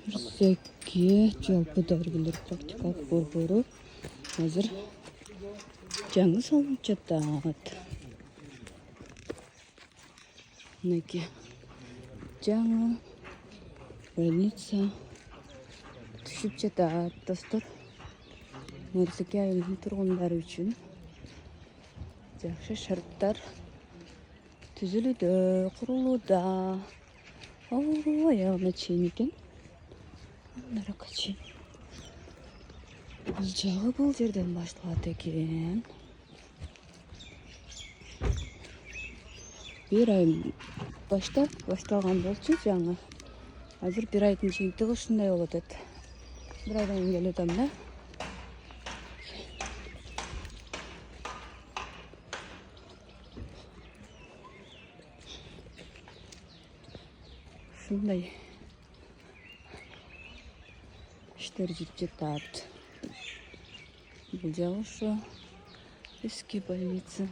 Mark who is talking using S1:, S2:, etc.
S1: Үрсекке жалпы дәрігерлер практикалық борбору азыр жаңы салынып жатат. Мынакей жаңы больница түшүп жатат, достор. Үрсекке айылынын тургундары үчүн жакшы шарттар түзүлүүдө, курулууда. Аягына чейин экен. Наракка чейин. Бул жагы бул жерден башталат экен. Bir ay башталган болчу жаңы. Азыр bir айдын жыйынтыгы ушундай болот эт. Bir айдан кийин келет анда. Ушундай иштер жүрүп жатат. Бул жагы ошо эски больница.